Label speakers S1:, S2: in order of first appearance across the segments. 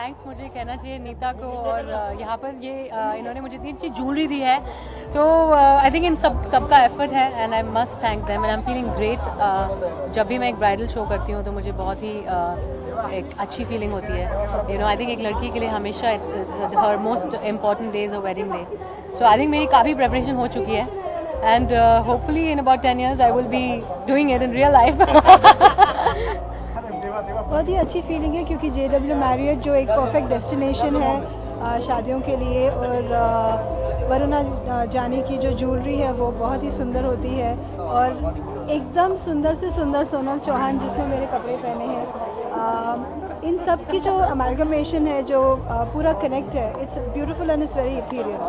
S1: Thanks मुझे कहना चाहिए नीता को, और यहाँ पर ये इन्होंने मुझे इतनी अच्छी ज्वेलरी दी है, तो आई थिंक इन सबका एफर्ट है and I must thank them and I am feeling great. जब भी मैं एक ब्राइडल शो करती हूँ तो मुझे बहुत ही एक अच्छी फीलिंग होती है। आई थिंक एक लड़की के लिए हमेशा हर most important day is a wedding day, so I think मेरी काफ़ी प्रेपरेशन हो चुकी है and hopefully in about 10 years I will be doing it in real life.
S2: बहुत ही अच्छी फीलिंग है क्योंकि JW मैरियट जो एक परफेक्ट डेस्टिनेशन है शादियों के लिए, और वरुणा जानी की जो ज्वेलरी है वो बहुत ही सुंदर होती है, और एकदम सुंदर से सुंदर सोनल चौहान जिसने मेरे कपड़े पहने हैं, इन सब की जो अमेलगमेशन है, जो पूरा कनेक्ट है, it's beautiful and it's very ethereal.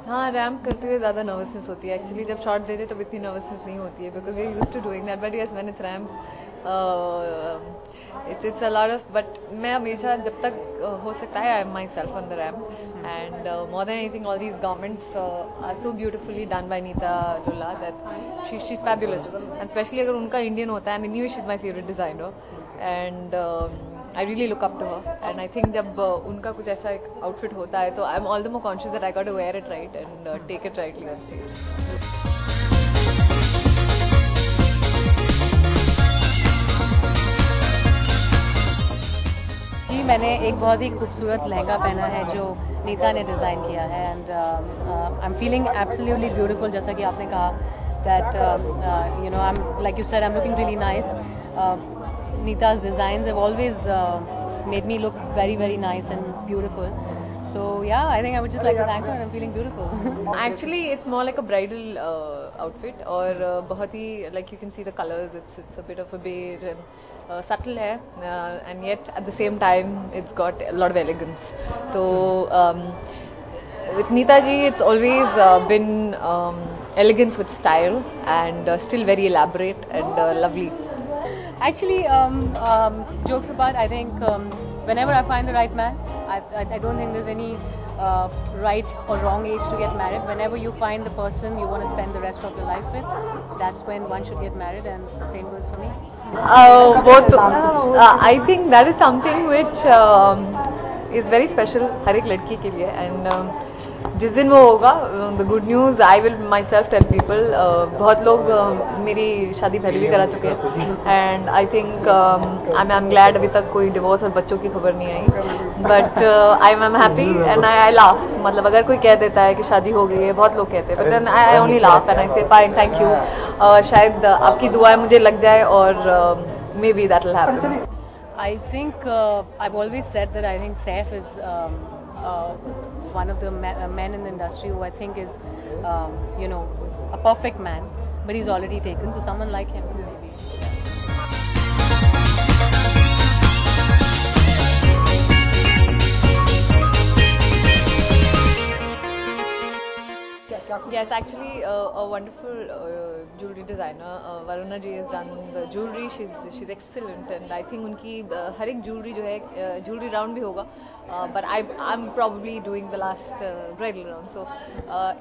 S3: हाँ, रैम्प करते हुए ज़्यादा नर्वसनेस होती है एक्चुअली। जब शॉट देते तब इतनी नर्वसनेस नहीं होती है because we are used to doing that, but yes when it's ramp it's a lot of, but मैं हमेशा जब तक हो सकता है I am myself on the ramp and more than anything all these garments are so beautifully done by Neeta Lulla that she's fabulous, and especially अगर उनका Indian होता है, and anyway she's my favorite designer and I really look up to her and I think जब उनका कुछ ऐसा एक outfit होता है तो I'm all the more conscious that I got to wear it right and take it rightly on stage.
S1: मैंने एक बहुत ही खूबसूरत लहंगा पहना है जो नीता ने डिज़ाइन किया है and I am feeling absolutely beautiful, जैसा कि आपने कहा that I am like you said I am looking really nice. Neeta's designs have always made me look very very nice and beautiful, so yeah, I think I would just like to thank her and I'm feeling beautiful.
S3: Actually it's more like a bridal outfit और बहुत ही like you can see the colors, it's a bit of a beige and subtle है and yet at the same time it's got a lot of elegance. So with Neeta ji it's always been elegance with style and still very elaborate and lovely.
S1: Actually jokes apart, I think whenever I find the right man, I don't think there's any right or wrong age to get married. Whenever you find the person you want to spend the rest of your life with, that's when one should get married, and the same goes for me.
S3: I think that is something which is very special हर एक लड़की के लिए, and जिस दिन वो होगा the good news I will myself tell people. बहुत लोग मेरी शादी पहले भी करा चुके हैं and I think I'm glad अभी तक कोई डिवोर्स और बच्चों की खबर नहीं आई, but I'm happy and I laugh. मतलब अगर कोई कह देता है कि शादी हो गई है, बहुत लोग कहते हैं, but then I only laugh and I say fine, thank you. शायद आपकी दुआएं मुझे लग जाए और maybe that will happen.
S1: I think I've always said that I think Saif is one of the men in the industry who I think is a perfect man, but he's already taken, so someone like him maybe.
S3: Yes, actually a wonderful jewelry designer Varuna ji has done the jewelry. She's excellent and I think उनकी हर एक jewelry जो है jewelry round भी होगा, but I'm probably doing the last bridal round, so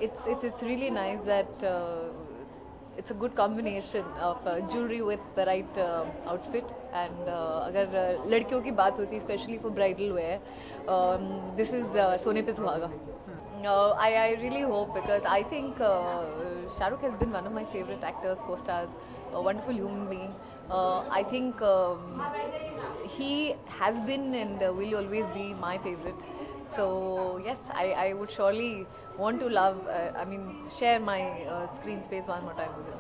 S3: it's really nice that it's a good combination of jewelry with the right outfit and अगर लड़कियों की बात होती है especially for bridal wear, this is सोने पे सुहागा. I really hope, because I think Shah Rukh has been one of my favorite actors, co-stars, a wonderful human being. I think he has been and will always be my favorite. So yes, I would surely want to share my screen space one more time with him.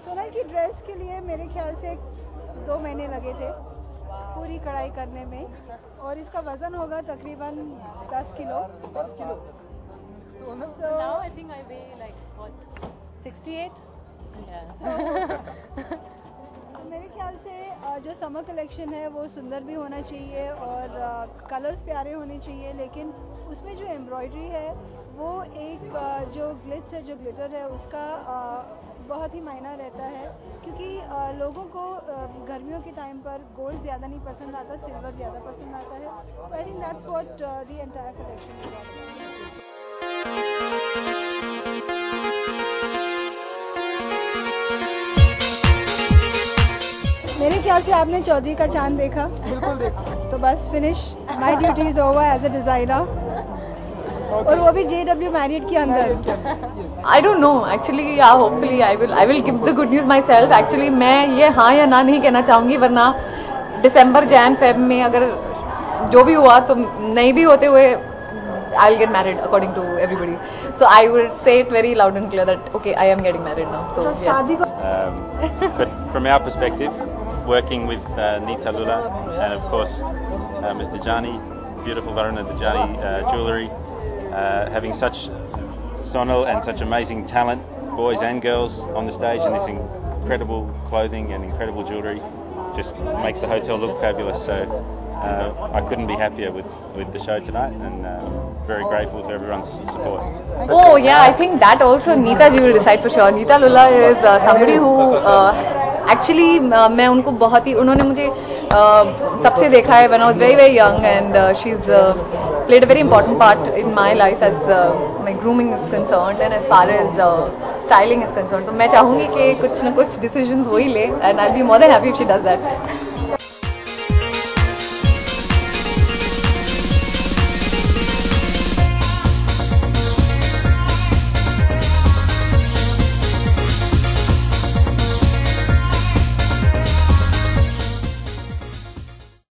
S2: Sonal की dress के लिए मेरे ख्याल से 2 महीने लगे थे पूरी कढ़ाई करने में, और इसका वज़न होगा तकरीबन 10 kilo.
S1: So now I think I weigh like what, 68? Yeah.
S2: मेरे ख्याल से जो समर कलेक्शन है वो सुंदर भी होना चाहिए और कलर्स प्यारे होने चाहिए, लेकिन उसमें जो एम्ब्रॉयडरी है वो एक जो ग्लिट्स है, जो ग्लिटर है, उसका बहुत ही मायना रहता है, क्योंकि लोगों को गर्मियों के टाइम पर गोल्ड ज़्यादा नहीं पसंद आता, सिल्वर ज़्यादा पसंद आता है. तो I think that's what the entire collection is. मेरे ख्याल से आपने चौधरी का चांद देखा.
S4: बिल्कुल देखा.
S2: तो बस finish. My duty is over as a designer, और वो भी JW मैरिड के अंदर।
S3: I don't know actually, yeah, hopefully I will give the good news myself. Actually मैं ये हाँ या ना नहीं कहना चाहूँगी, वरना दिसंबर जैन फेब में अगर जो भी हुआ तो नहीं भी होते हुए I'll get married according to everybody. So I would say it very loud and clear that okay, I am getting married now. So yes.
S2: शादी को
S4: But from our perspective, working with Nita Lula and of course Ms. Dajani, beautiful Varuna Dajani jewellery, having such Sonal and such amazing talent, boys and girls on the stage, and this incredible clothing and incredible jewellery just makes the hotel look fabulous. So I couldn't be happier with the show tonight, and very grateful to everyone's support.
S3: Oh yeah, I think that also Neeta ji will decide for sure. Neeta Lula is somebody who actually मैं उनको बहुत ही, उन्होंने मुझे तब से देखा है when I was very young, and she's played a very important part in my life as my grooming is concerned and as far as styling is concerned. तो मैं चाहूँगी कि कुछ न कुछ decisions वही ले, and I'll be more than happy if she does that.